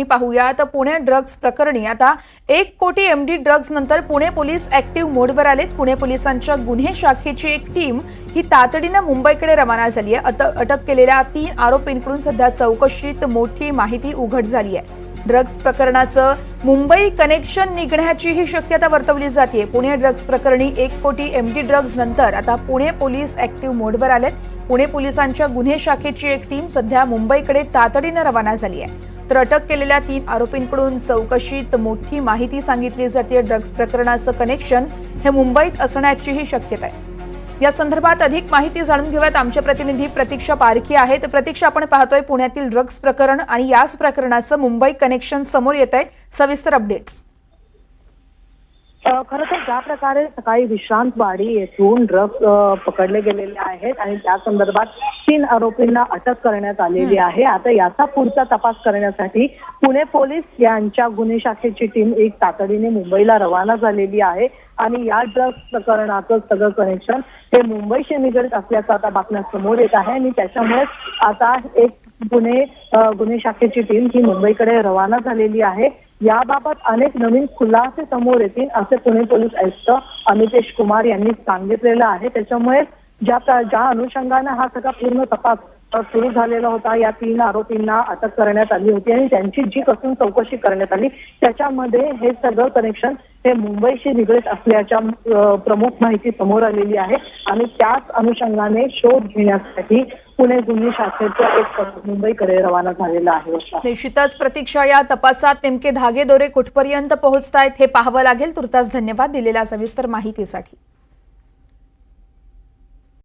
पाहूयात पुणे ड्रग्ज प्रकरणी आता 1 कोटी एमडी ड्रग्ज नंतर पुणे पोलीस ऍक्टिव्ह मोडवर आलेत। पुणे पोलिसांच्या गुन्हे शाखेची एक टीम ही तातडीने मुंबईकडे रवाना झाली आहे। अटक केलेल्या 3 आरोपींकडून सध्या चौकशीत मोठी माहिती उघड झाली आहे। ड्रग्ज प्रकरणाचं मुंबई कनेक्शन निघण्याची ही शक्यता वर्तवली जाते। पुणे ड्रग्ज प्रकरणी 1 कोटी एमडी ड्रग्ज नंतर आता पुणे पोलीस ऍक्टिव्ह मोडवर आलेत। पुणे पोलिसांच्या गुन्हे शाखेची एक टीम सध्या मुंबईकडे तातडीने रवाना झाली आहे। तर अटक केलेल्या 3 आरोपींकडून चौकशीत मोठी माहिती सांगितली जाते। ड्रग्ज प्रकरणाचं कनेक्शन हे मुंबईत असण्याचीही शक्यता आहे। या संदर्भात अधिक माहिती जाणून घेऊयात। आमचे प्रतिनिधी प्रतीक्षा पारखी आहेत। प्रतीक्षा, आपण पाहतोय पुण्यातील ड्रग्ज प्रकरण आणि याच प्रकरणाचं मुंबई कनेक्शन समोर येत आहे। सविस्तर अपडेट्स। खरं तर ज्या प्रकारे सकाळी विश्रांतवाडी येथून ड्रग्ज पकडले गेलेले आहेत आणि त्या संदर्भात 3 आरोपींना अटक करण्यात आलेली आहे। आता याचा पुढचा तपास करण्यासाठी पुणे पोलीस यांच्या गुन्हे शाखेची टीम एक तातडीने मुंबईला रवाना झालेली आहे आणि या ड्रग्ज प्रकरणाचं सगळं कनेक्शन हे मुंबईशी निगडीत असल्याचं आता बातम्या समोर येत आहे आणि त्याच्यामुळे आता एक गुन्हे शाखेची टीम ही मुंबईकडे रवाना झालेली आहे। याबाबत अनेक नवीन खुलासे समोर येतील असे पुणे पोलीस आयुक्त अमितेश कुमार यांनी सांगितलेलं आहे। त्याच्यामुळे ज्या अनुषंगाने हा सगळा पूर्ण तपास सुरू झालेला होता, या 3 आरोपींना अटक करण्यात आली होती आणि त्यांची जी कसून चौकशी करण्यात आली त्याच्यामध्ये हे सगळं कनेक्शन हे मुंबईशी निगडीत असल्याच्या प्रमुख माहिती समोर आलेली आहे आणि त्याच अनुषंगाने शोध घेण्यासाठी पुणे गुन्हे शाखेचा एक मुंबईकडे रवाना झालेला आहे। निश्चितच प्रतीक्षा, या तपासात नेमके धागेदोरे कुठपर्यंत पोहोचतायत हे पाहावं लागेल। तुर्तास धन्यवाद दिलेल्या सविस्तर माहितीसाठी।